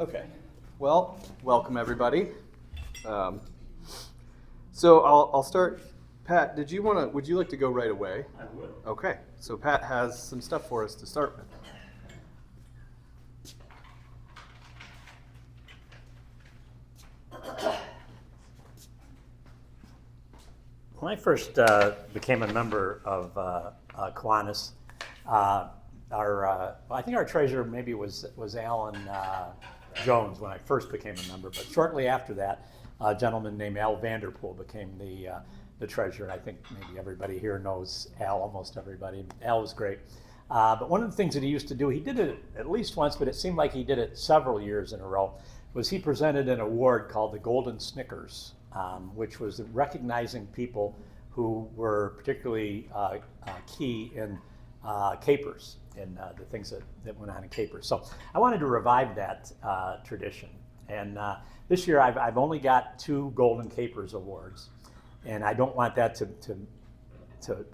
Okay, well, welcome everybody. So I'll start. Pat, would you like to go right away? I would. Okay, so Pat has some stuff for us to start with. When I first became a member of Kiwanis, I think our treasurer maybe was Alan Jones when I first became a member, but shortly after that, a gentleman named Al Vanderpool became the treasurer. And I think maybe everybody here knows Al, almost everybody. Al was great. But one of the things that he used to do, he did it at least once, but it seemed like he did it several years in a row, was he presented an award called the Golden Snickers, which was recognizing people who were particularly key in capers and the things that went on in capers. So I wanted to revive that tradition. And this year I've only got 2 Golden Capers awards. And I don't want that to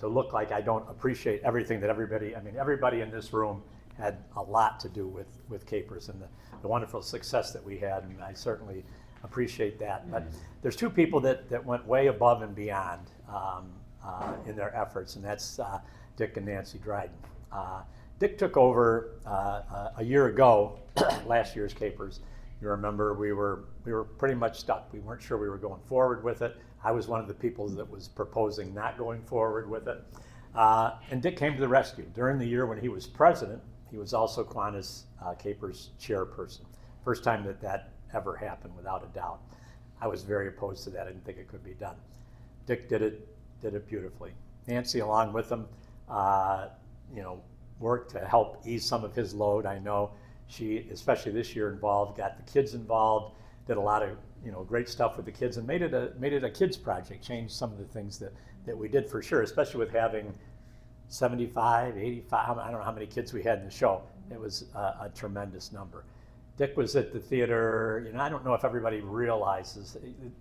look like I don't appreciate everything that everybody in this room had a lot to do with capers and the wonderful success that we had, and I certainly appreciate that. But there's 2 people that went way above and beyond in their efforts, and that's Dick and Nancy Dryden. Dick took over a year ago, last year's capers. You remember we were pretty much stuck. We weren't sure we were going forward with it. I was one of the people that was proposing not going forward with it. And Dick came to the rescue. During the year when he was president, he was also Kiwanis Capers chairperson. First time that ever happened, without a doubt. I was very opposed to that. I didn't think it could be done. Dick did it beautifully. Nancy, along with him, worked to help ease some of his load. I know she, especially this year, got the kids involved, did a lot of great stuff with the kids, and made it a kids project. Changed some of the things that we did for sure, especially with having 75, 85. I don't know how many kids we had in the show. It was a tremendous number. Dick was at the theater. I don't know if everybody realizes,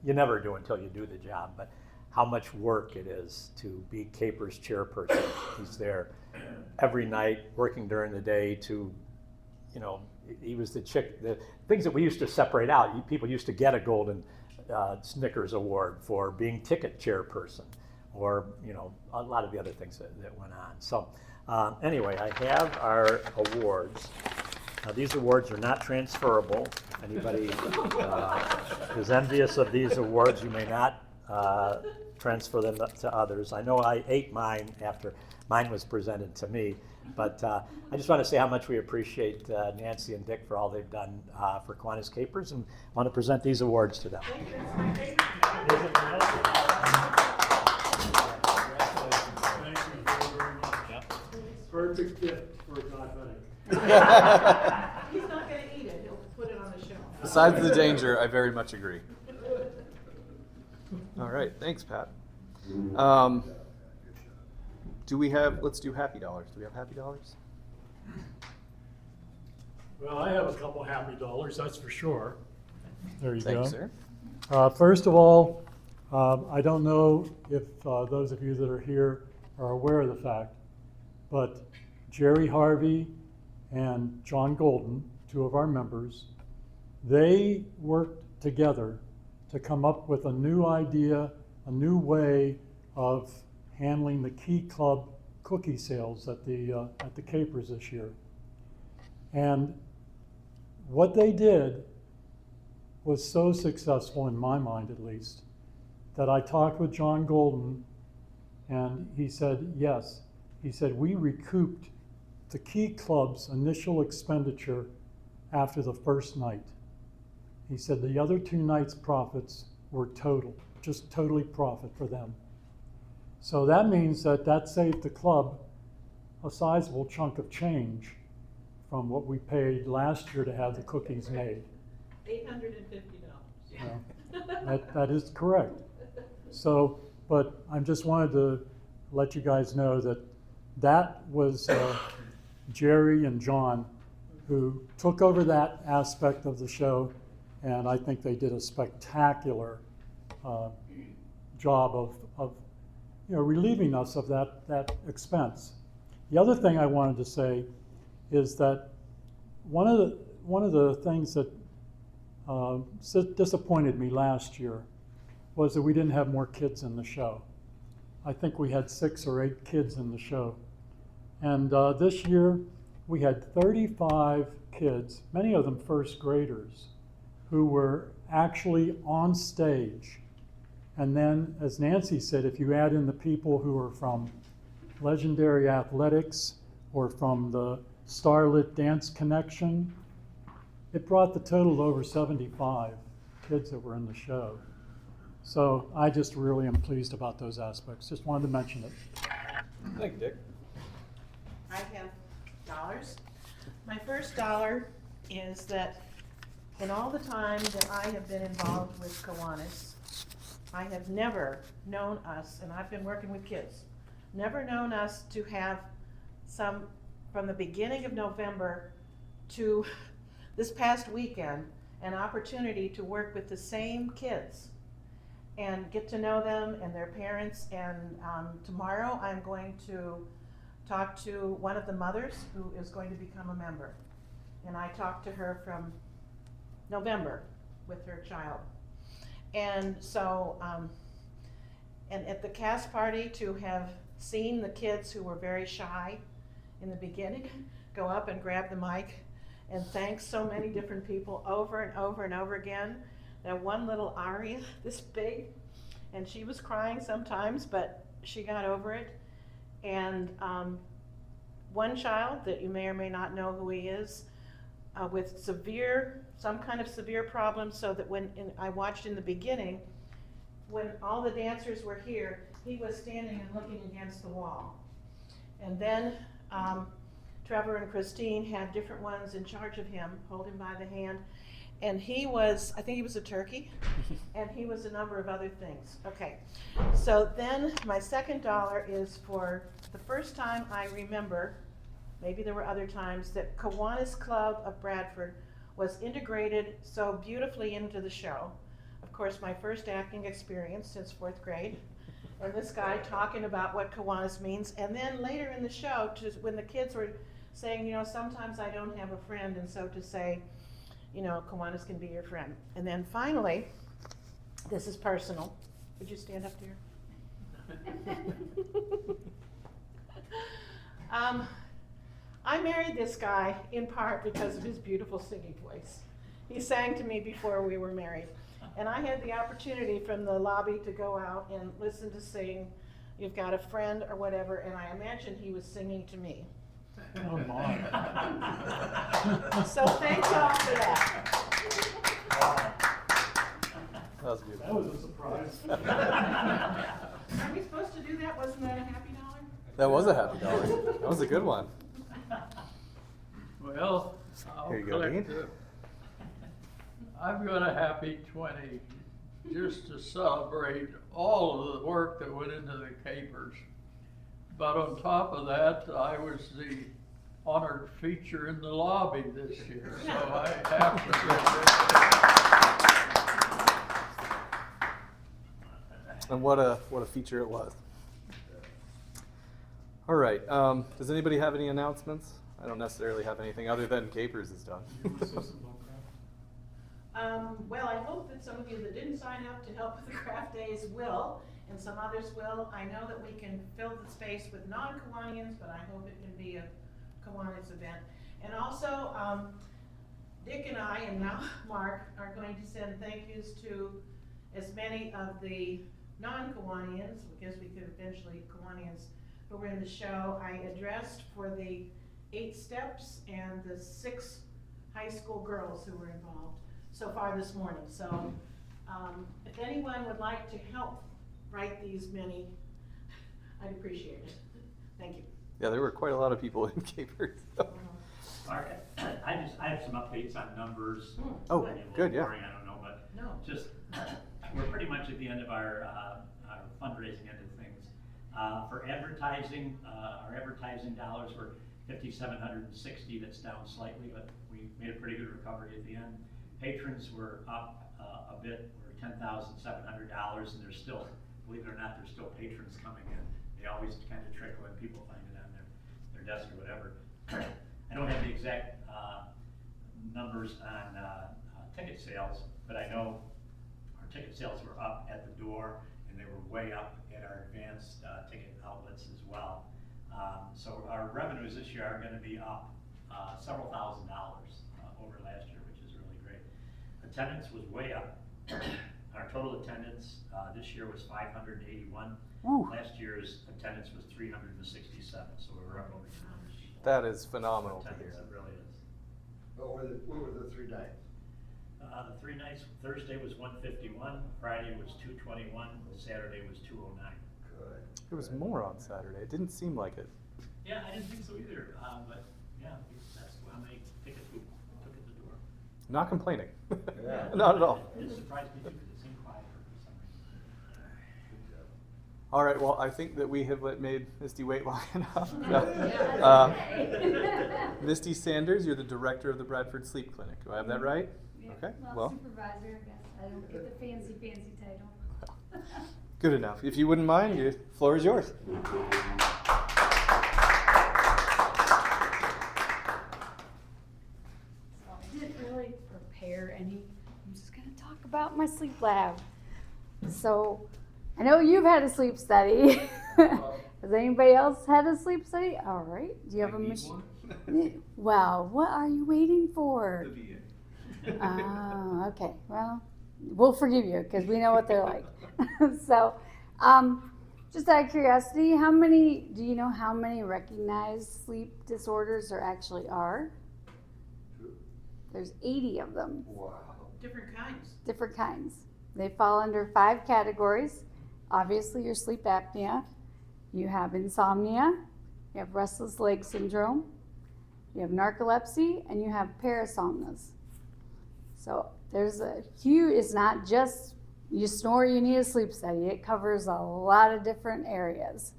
you never do until you do the job, but how much work it is to be Capers chairperson. He's there every night, working during the day to, he was the things that we used to separate out. People used to get a Golden Snickers award for being ticket chairperson, or, a lot of the other things that went on. So anyway, I have our awards. These awards are not transferable. If anybody is envious of these awards, you may not transfer them to others. I know I ate mine after mine was presented to me, but I just want to say how much we appreciate Nancy and Dick for all they've done for Kiwanis Capers, and want to present these awards to them. Perfect gift for a diabetic. He's not going to eat it. He'll put it on the shelf. Besides the danger, I very much agree. All right, thanks, Pat. Let's do Happy Dollars. Do we have Happy Dollars? Well, I have a couple happy dollars, that's for sure. There you Thank go. you, sir. First of all, I don't know if those of you that are here are aware of the fact, but Jerry Harvey and John Golden, 2 of our members, they worked together to come up with a new idea, a new way of handling the Key Club cookie sales at the Capers this year. And what they did was so successful, in my mind at least, that I talked with John Golden, and he said, yes. He said, we recouped the Key Club's initial expenditure after the first night. He said the other 2 nights' profits were just totally profit for them. So that means that saved the club a sizable chunk of change from what we paid last year to have the cookies made. $850. That is correct. So, but I just wanted to let you guys know that was Jerry and John who took over that aspect of the show, and I think they did a spectacular job of relieving us of that expense. The other thing I wanted to say is that one of the things that disappointed me last year was that we didn't have more kids in the show. I think we had 6 or 8 kids in the show. And this year we had 35 kids, many of them first graders, who were actually on stage. And then, as Nancy said, if you add in the people who are from Legendary Athletics or from the Starlit Dance Connection, it brought the total to over 75 kids that were in the show. So I just really am pleased about those aspects. Just wanted to mention it. Thank you, Dick. I have dollars. My first dollar is that in all the time that I have been involved with Kiwanis, I have never known us, and I've been working with kids, never known us to have some, from the beginning of November to this past weekend, an opportunity to work with the same kids and get to know them and their parents. And tomorrow I'm going to talk to one of the mothers who is going to become a member. And I talked to her from November with her child. And so, and at the cast party, to have seen the kids who were very shy in the beginning go up and grab the mic and thank so many different people over and over and over again. That one little Aria, this big, and she was crying sometimes, but she got over it. And one child that you may or may not know who he is, with some kind of severe problem, so that I watched in the beginning, when all the dancers were here, he was standing and looking against the wall. And then Trevor and Christine had different ones in charge of him, hold him by the hand. And he was, I think he was a turkey, and he was a number of other things. Okay, so then my second dollar is for the first time I remember, maybe there were other times, that Kiwanis Club of Bradford was integrated so beautifully into the show. Of course, my first acting experience since 4th grade, and this guy talking about what Kiwanis means. And then later in the show, when the kids were saying, you know, sometimes I don't have a friend, and so to say, you know, Kiwanis can be your friend. And then finally, this is personal. Would you stand up there? I married this guy in part because of his beautiful singing voice. He sang to me before we were married. And I had the opportunity from the lobby to go out and listen to sing You've Got a Friend or whatever, and I imagine he was singing to me. Oh my. So thank y'all for that. That was beautiful. That was a surprise. Are we supposed to do that? Wasn't that a happy dollar? That was a happy dollar. That was a good one. Well, I'll Here you go, collect Dean. it. I've got a happy 20 just to celebrate all of the work that went into the capers. But on top of that, I was the honored feature in the lobby this year, so I have to say. And what a feature it was. All right. Does anybody have any announcements? I don't necessarily have anything other than Capers is done. Well, I hope that some of you that didn't sign up to help with the craft days will, and some others will. I know that we can fill the space with non-Kiwanians, but I hope it can be a Kiwanis event. And also, Dick and I, and now Mark, are going to send thank yous to as many of the non-Kiwanians, because we could eventually Kiwanians who were in the show. I addressed for the 8 steps and the 6 high school girls who were involved so far this morning. So if anyone would like to help write these many, I'd appreciate it. Thank you. Yeah, there were quite a lot of people in Capers. Mark, I have some updates on numbers. Oh, Maybe a little good, yeah. boring, I don't know, but No. just, we're pretty much at the end of our fundraising end of things. For advertising, our advertising dollars were $5,760. That's down slightly, but we made a pretty good recovery at the end. Patrons were up a bit. We're $10,700, and there's still, believe it or not, there's still patrons coming in. They always kind of trickle in. People find it on their desk or whatever. I don't have the exact numbers on ticket sales, but I know our ticket sales were up at the door, and they were way up at our advanced ticket outlets as well. So our revenues this year are gonna be up several $1,000s over last year, which is really great. Attendance was way up. Our total attendance this year was 581. Ooh. Last year's attendance was 367, so we were up over 200 people. That is phenomenal to Attendance, hear. it really is. What were the 3 nights? The 3 nights, Thursday was 151, Friday was 221, Saturday was 209. Good. It was more on Saturday. It didn't seem like it. Yeah, I didn't think so either, but yeah, that's how many tickets we took at the door. Not complaining. Yeah. Not at all. It surprised me too, because it seemed quieter for some reason. Good job. All right, well, I think that we have made Misty wait long enough. Misty Sanders, you're the director of the Bradford Sleep Clinic. Do I have that right? Yeah, Okay, well, supervisor, I guess. I don't get the fancy title. good enough. If you wouldn't mind, the floor is yours. So I didn't really prepare any. I'm just gonna talk about my sleep lab. So I know you've had a sleep study. Has anybody else had a sleep study? All right. Do you have a machine? Wow. What are you waiting for? Oh, okay. Well, we'll forgive you because we know what they're like. So, just out of curiosity, do you know how many recognized sleep disorders there actually are? There's 80 of them, Wow. Different kinds. different kinds. They fall under 5 categories. Obviously, your sleep apnea. You have insomnia. You have restless leg syndrome. You have narcolepsy, and you have parasomnias. So there's a huge, it's not just you snore, you need a sleep study. It covers a lot of different areas.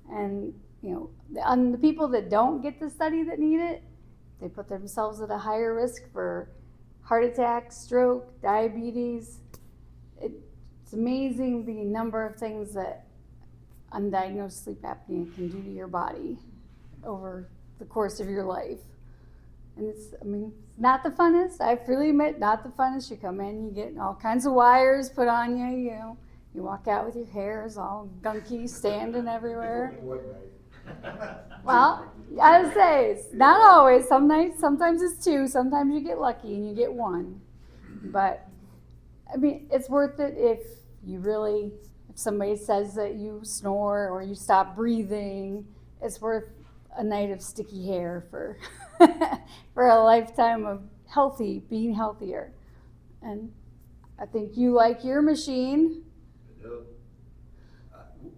And, the people that don't get the study that need it, they put themselves at a higher risk for heart attack, stroke, diabetes. It's amazing the number of things that undiagnosed sleep apnea can do to your body over the course of your life. And it's not the funnest. I freely admit, not the funnest. You come in, you get all kinds of wires put on you, you walk out with your hairs all gunky, standing everywhere. One night. Well, I would say, it's not always. Some nights, sometimes it's 2, sometimes you get lucky and you get 1. But, it's worth it if somebody says that you snore or you stop breathing, it's worth a night of sticky hair for for a lifetime of being healthier. And I think you like your machine.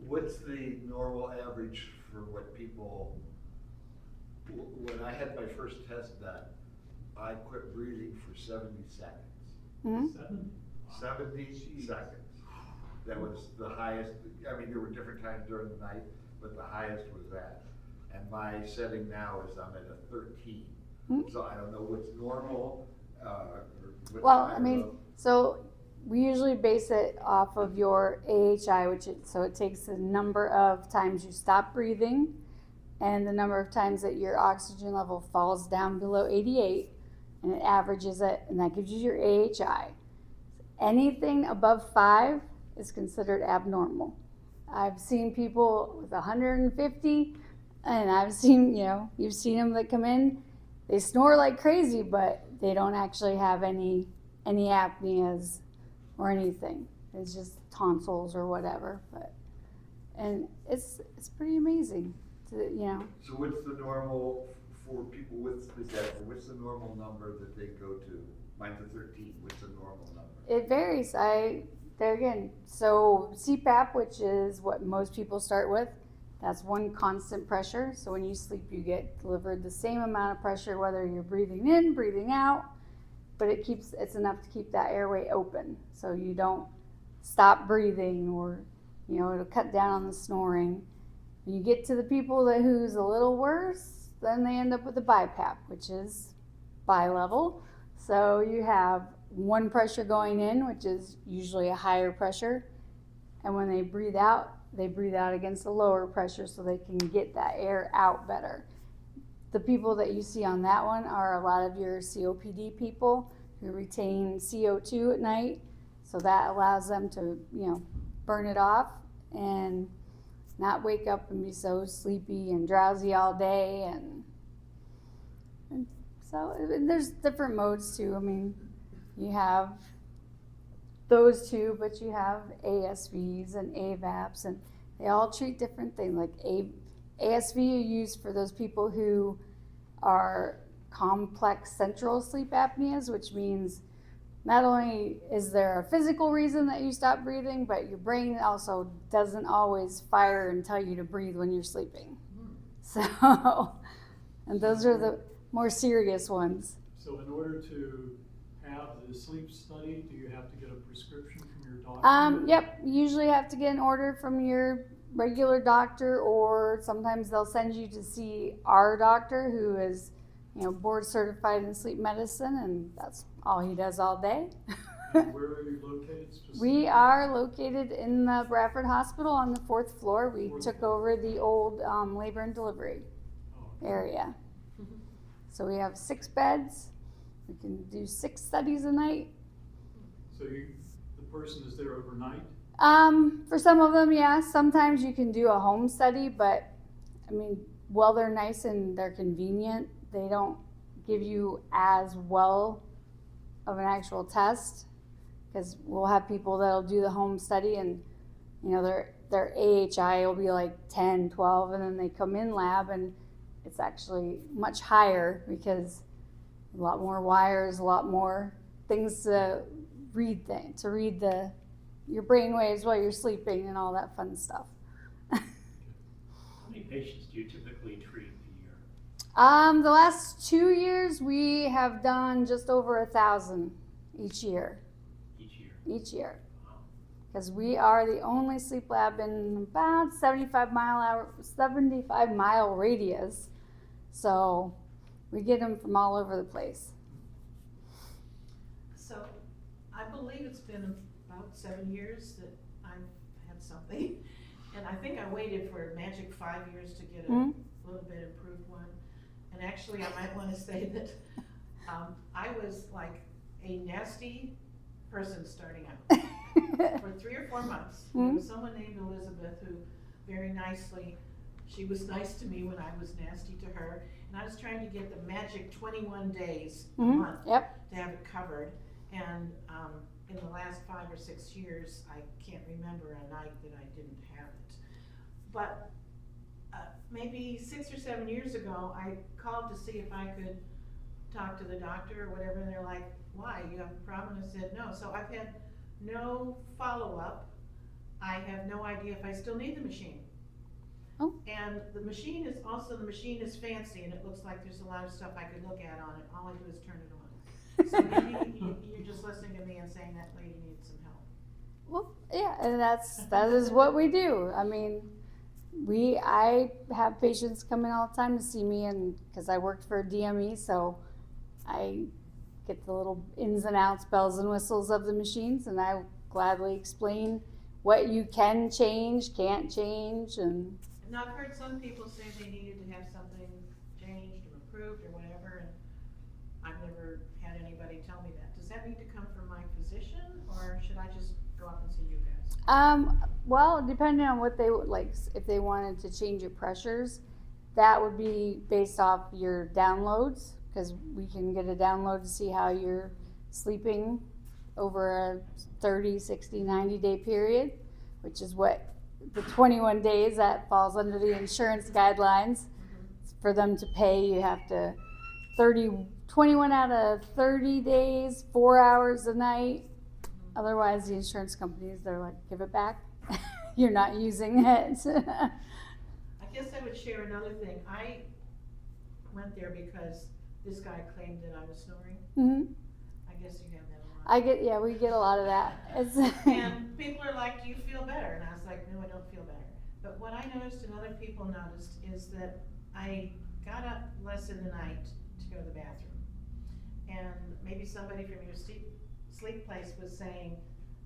What's the normal average for what people, when I had my first test done, I quit breathing for 70 seconds. Mhm. 70 seconds. That was the highest. There were different times during the night, but the highest was that. And my setting now is I'm at a 13. So I don't know what's normal. Or what's Well, high or low. so we usually base it off of your AHI, so it takes the number of times you stop breathing and the number of times that your oxygen level falls down below 88, and it averages it, and that gives you your AHI. Anything above 5 is considered abnormal. I've seen people with 150, and I've seen, you've seen them that come in, they snore like crazy, but they don't actually have any apneas or anything. It's just tonsils or whatever. And it's pretty amazing to. So what's the normal for people with this asthma? What's the normal number that they go to? Mine's a 13. What's the normal number? It varies. There again, so CPAP, which is what most people start with, that's one constant pressure. So when you sleep, you get delivered the same amount of pressure, whether you're breathing in, breathing out, but it's enough to keep that airway open. So you don't stop breathing or, it'll cut down on the snoring. When you get to the people who's a little worse, then they end up with a BiPAP, which is bi-level. So you have one pressure going in, which is usually a higher pressure. And when they breathe out against a lower pressure so they can get that air out better. The people that you see on that one are a lot of your COPD people who retain CO2 at night. So that allows them to, burn it off and not wake up and be so sleepy and drowsy all day. And so there's different modes too. I mean, you have those two, but you have ASVs and AVAPs, and they all treat different things. Like ASV are used for those people who are complex central sleep apneas, which means not only is there a physical reason that you stop breathing, but your brain also doesn't always fire and tell you to breathe when you're sleeping. So, and those are the more serious ones. So in order to have the sleep study, do you have to get a prescription from your doctor? Yep, you usually have to get an order from your regular doctor, or sometimes they'll send you to see our doctor who is, board certified in sleep medicine, and that's all he does all day. And where are you located specifically? We are located in the Bradford Hospital on the 4th floor. We took over the old labor and delivery area. So we have 6 beds. We can do 6 studies a night. So the person is there overnight? For some of them, yeah. Sometimes you can do a home study, but I mean, while they're nice and they're convenient, they don't give you as well of an actual test, because we'll have people that'll do the home study and their AHI will be like 10, 12, and then they come in lab and it's actually much higher because a lot more wires, a lot more things to read your brain waves while you're sleeping and all that fun stuff. How many patients do you typically treat a year? The last 2 years we have done just over 1,000 each year. Each year. Wow. Because we are the only sleep lab in about 75 mile radius. So we get them from all over the place. So I believe it's been about 7 years that I've had something. And I think I waited for a magic 5 years to get a little bit improved one. And actually I might want to say that I was like a nasty person starting out. For 3 or 4 months. There was someone named Elizabeth who very nicely, she was nice to me when I was nasty to her. And I was trying to get the magic 21 days a month to have it covered. And in the last 5 or 6 years, I can't remember a night that I didn't have it. But maybe 6 or 7 years ago, I called to see if I could talk to the doctor or whatever, and they're like, why, you have a problem? And I said, no. So I've had no follow-up. I have no idea if I still need the machine. Oh. And the machine is fancy, and it looks like there's a lot of stuff I could look at on it. All I do is turn it on. So maybe you're just listening to me and saying that lady needs some help. Well, yeah, and that is what we do. I mean, I have patients come in all the time to see me, and because I worked for DME, so I get the little ins and outs, bells and whistles of the machines, and I gladly explain what you can change, can't change, and. Now, I've heard some people say they needed to have something changed or improved or whatever, and I've never had anybody tell me that. Does that need to come from my physician, or should I just go up and see you guys? Well, depending on what they would like, if they wanted to change your pressures, that would be based off your downloads, because we can get a download to see how you're sleeping over a 30, 60, 90-day period, which is what the 21 days that falls under the insurance guidelines. For them to pay, you have to 21 out of 30 days, 4 hours a night. Otherwise, the insurance companies, they're like, give it back. You're not using it. I guess I would share another thing. I went there because this guy claimed that I was snoring. I guess you have that a lot. We get a lot of that. And people are like, do you feel better? And I was like, no, I don't feel better. But what I noticed and other people noticed is that I got up less in the night to go to the bathroom. And maybe somebody from your sleep place was saying,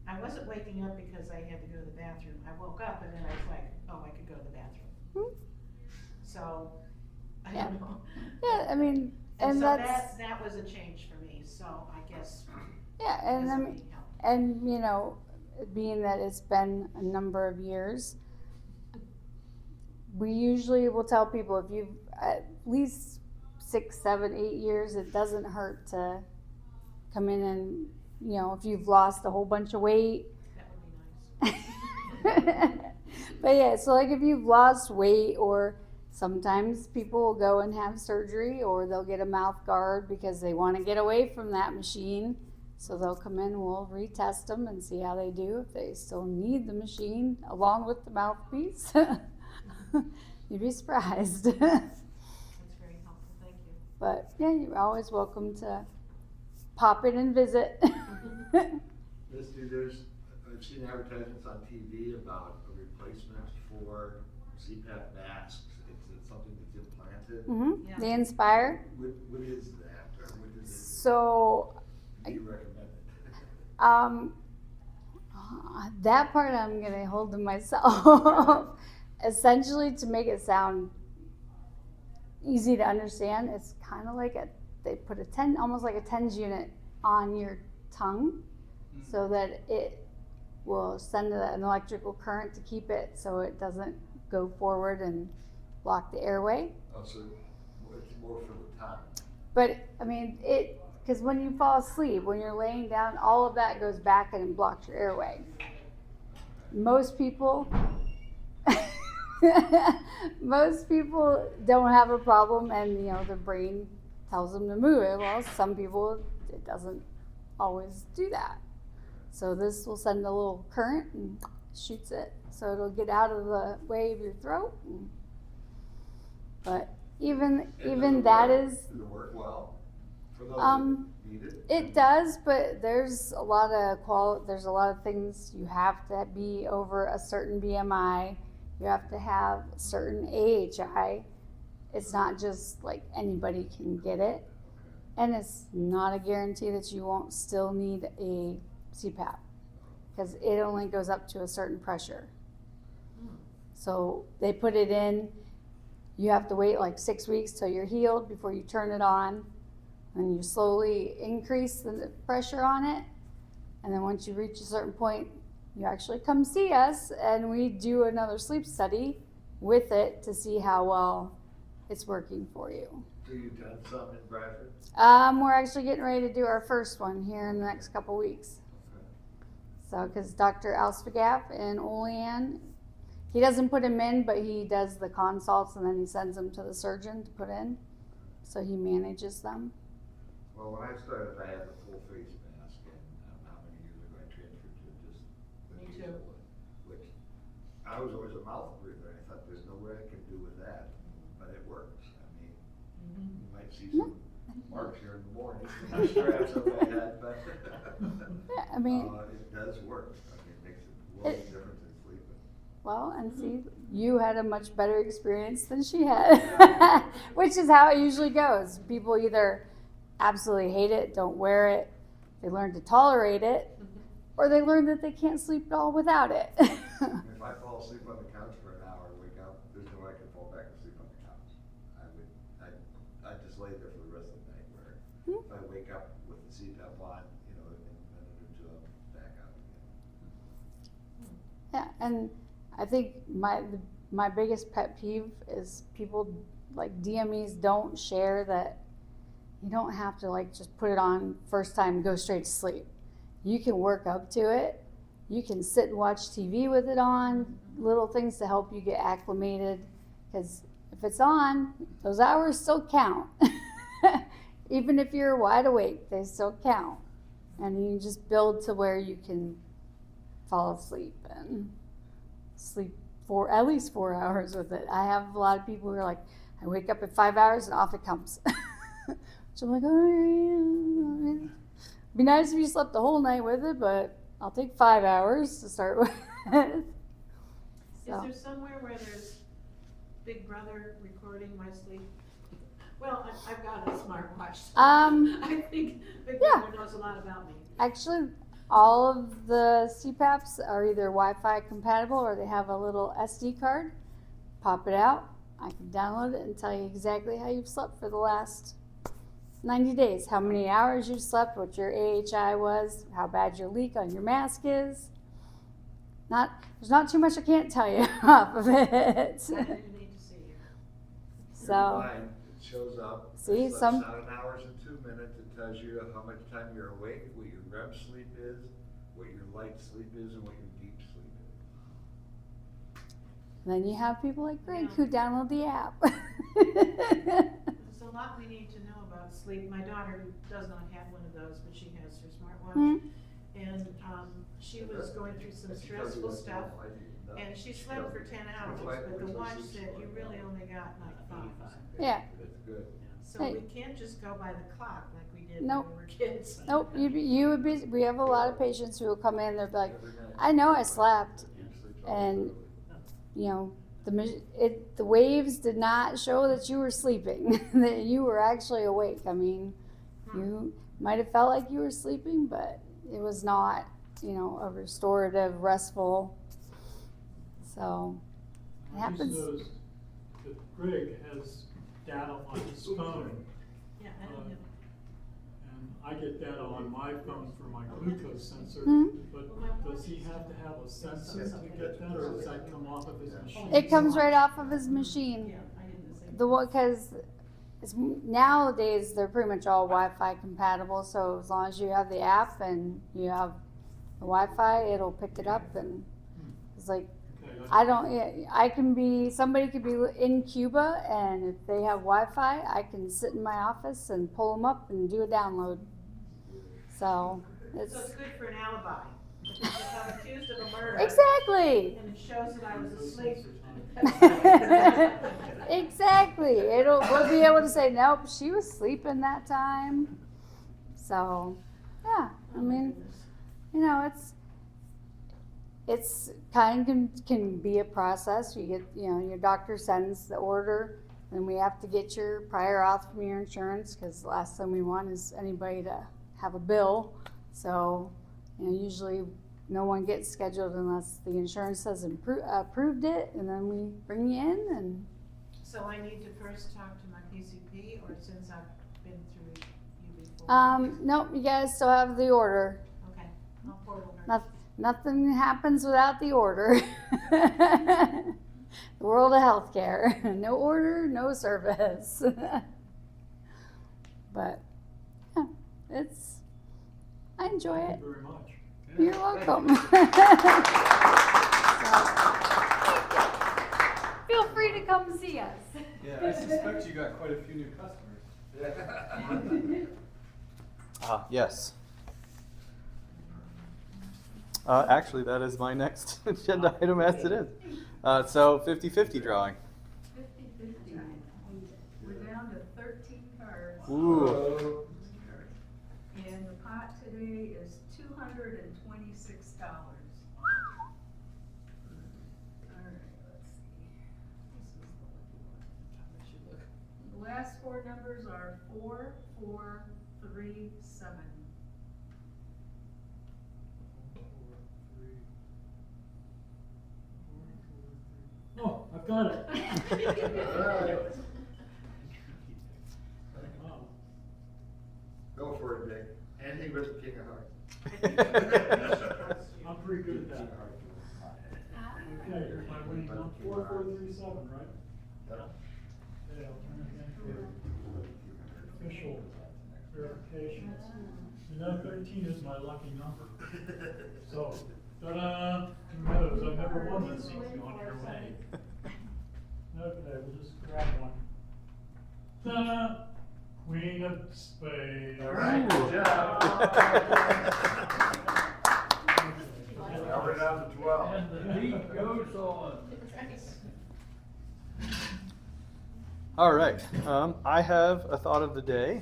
I wasn't waking up because I had to go to the bathroom. I woke up and then I was like, oh, I could go to the bathroom. So, I don't know. Yeah, I mean, And so that's that was a change for me. So I guess Yeah, and I doesn't mean, need help. and you know, being that it's been a number of years, we usually will tell people if you've at least 6, 7, 8 years, it doesn't hurt to come in and, you know, if you've lost a whole bunch of weight. That would be nice. But yeah, so like if you've lost weight, or sometimes people will go and have surgery, or they'll get a mouth guard because they want to get away from that machine. So they'll come in, we'll retest them and see how they do, if they still need the machine along with the mouthpiece. You'd be surprised. That's very helpful, thank you. But yeah, you're always welcome to pop in and visit. Misty, I've seen advertisements on TV about a replacement for CPAP masks. It's something that's implanted. Hmm. Yeah. The Inspire. What is that, or what is it? So, Do you recommend it? that part I'm gonna hold to myself. Essentially, to make it sound easy to understand, it's kind of like they put almost like a TENS unit on your tongue, so that it will send an electrical current to keep it so it doesn't go forward and block the airway. Oh, so it's more for the tongue. But I mean, because when you fall asleep, when you're laying down, all of that goes back and it blocks your airway. Most people don't have a problem, and you know, the brain tells them to move it. Well, some people, it doesn't always do that. So this will send a little current and shoots it, so it'll get out of the way of your throat. But even that is, Does it work well for those um, that need it? it does, but there's a lot of things. You have to be over a certain BMI. You have to have a certain AHI. It's not just like anybody can get it. And it's not a guarantee that you won't still need a CPAP, because it only goes up to a certain pressure. So they put it in, you have to wait like 6 weeks till you're healed before you turn it on. And you slowly increase the pressure on it. And then once you reach a certain point, you actually come see us, and we do another sleep study with it to see how well it's working for you. So you've done some in Bradford? We're actually getting ready to do our first one here in the next couple weeks. So, because Dr. Alsfagaf in Olean, he doesn't put him in, but he does the consults, and then he sends them to the surgeon to put in. So he manages them. Well, when I started, I had the full face mask, and how many years ago I transferred to just the Me nasal too. one, which I was always a mouth breather, and I thought there's no way I can do with that, but it works. I mean, you might see some marks here in the morning, some straps on my head, but Yeah, I mean, it does work. I mean, it makes a world of difference in sleeping. well, and see, you had a much better experience than she had, which is how it usually goes. People either absolutely hate it, don't wear it, they learn to tolerate it, or they learn that they can't sleep at all without it. If I fall asleep on the couch for an hour and wake up, there's no way I can fall back asleep on the couch. I'd just lay there for the rest of the night, where if I wake up with the CPAP on, you know, in a minute or two, I'm back out again. Yeah, and I think my biggest pet peeve is people like DMEs don't share that you don't have to like just put it on first time and go straight to sleep. You can work up to it. You can sit and watch TV with it on, little things to help you get acclimated, because if it's on, those hours still count. Even if you're wide awake, they still count. And you just build to where you can fall asleep and sleep for at least 4 hours with it. I have a lot of people who are like, I wake up at 5 hours and off it comes. So I'm like, oh, yeah. Be nice if you slept the whole night with it, but I'll take 5 hours to start with. Is So. there somewhere where there's Big Brother recording my sleep? Well, I've got a smartwatch. So I think Big Yeah. Brother knows a lot about me. Actually, all of the CPAPs are either Wi-Fi compatible or they have a little SD card. Pop it out. I can download it and tell you exactly how you've slept for the last, 90 days, how many hours you slept, what your AHI was, how bad your leak on your mask is. There's not too much I can't tell you off of it. I didn't need to see you. So, Mine, it shows up. See, I slept some- 7 hours and 2 minutes. It tells you how much time you're awake, what your REM sleep is, what your light sleep is, and what your deep sleep is. then you have people like Greg Yeah. who download the app. There's a lot we need to know about sleep. My daughter does not have one of those, but she has her smartwatch. Hmm. And, she was going through some stressful stuff, and she slept for 10 hours, but the watch said you really only got like 5. Yeah. That's good. So Hey. we can't just go by the clock like we did Nope. when we were kids. Nope, you would be, we have a lot of patients who will come in, they'll be like, Every night. I know I slept, Deep sleep's always and, early. you know, the waves did not show that you were sleeping, that you were actually awake. I mean, you might have felt like you were sleeping, but it was not, you know, a restorative, restful. So, it I just happens. noticed that Greg has data on his phone, Yeah, I don't know. and I get data on my phone for my glucose sensor, Hmm. but does he have to have a sensor to get that, or does that come off of his machine? It comes right off of his machine. Yeah, I did the same. The one, because nowadays they're pretty much all Wi-Fi compatible. So as long as you have the app and you have the Wi-Fi, it'll pick it up. And it's like, Okay, somebody could be in Cuba, and if they have Wi-Fi, I can sit in my office and pull them up and do a download. So So it's good for an alibi. If I'm accused of a murder. exactly. And it shows that I was those asleep. sensors on. Exactly. We'll be able to say, nope, she was sleeping that time. So, yeah, I mean, you know, it's kind of can be a process. You get, you know, your doctor sends the order, and we have to get your prior auth from your insurance, because the last thing we want is anybody to have a bill. So, you know, usually no one gets scheduled unless the insurance has approved it, and then we bring you in. And So I need to first talk to my PCP, or since I've been through you before? nope, you guys still have the order. Okay, I'll portal her. Nothing happens without the order. The world of healthcare. No order, no service. But yeah, I enjoy it. Thank you very much. You're welcome. So, feel free to come see us. Yeah, I suspect you got quite a few new customers. Yes. Actually, that is my next agenda item as it is. So 50-50 drawing. 50-50. We're down to 13 cards. Ooh. And the pot today is $226. All right, let's see. This is the lucky one. The last 4 numbers are 4437. Oh, I've got it. Wow. Go for it, Dick. Anything but the King of Hearts. I'm pretty good at that. Okay, here's my winning number, 4437, right? Yep. Okay, I'll turn it in for official verification. You know, 13 is my lucky number. So, ta-da, who knows, I've never won this. On your way. Okay, we'll just grab one. Ta-da, Queen of Spades. All right, good job. Now we're down to 12. And the beat goes on. All right. I have a thought of the day.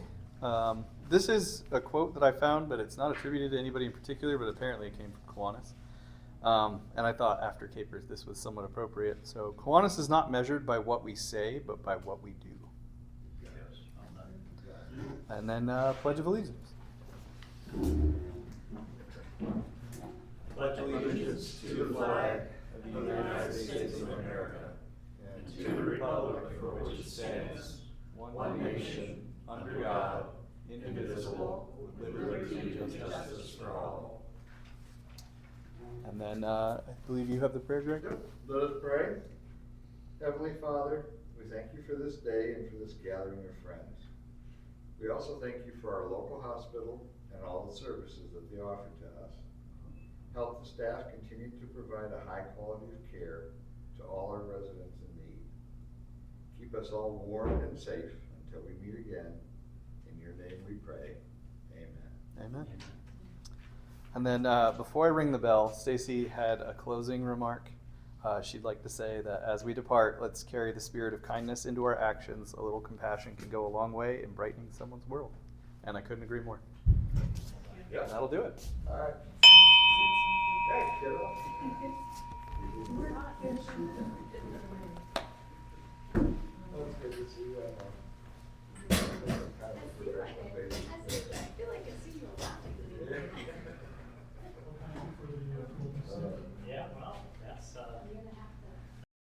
This is a quote that I found, but it's not attributed to anybody in particular, but apparently it came from Kiwanis. And I thought after Capers this was somewhat appropriate. So Kiwanis is not measured by what we say, but by what we do. And then Pledge of Allegiance. Pledge allegiance to the flag of the United States of America and to the republic for which it stands, one nation, under God, indivisible, with liberty and justice for all. And then I believe you have the prayer, Greg? Yep. Let us pray. Heavenly Father, we thank you for this day and for this gathering of friends. We also thank you for our local hospital and all the services that they offer to us. Help the staff continue to provide a high quality of care to all our residents in need. Keep us all warm and safe until we meet again. In your name we pray. Amen. Amen. And then before I ring the bell, Stacy had a closing remark. She'd like to say that as we depart, let's carry the spirit of kindness into our actions. A little compassion can go a long way in brightening someone's world. And I couldn't agree more. Yeah. That'll do it. All right. Okay, kiddo. We're not finished.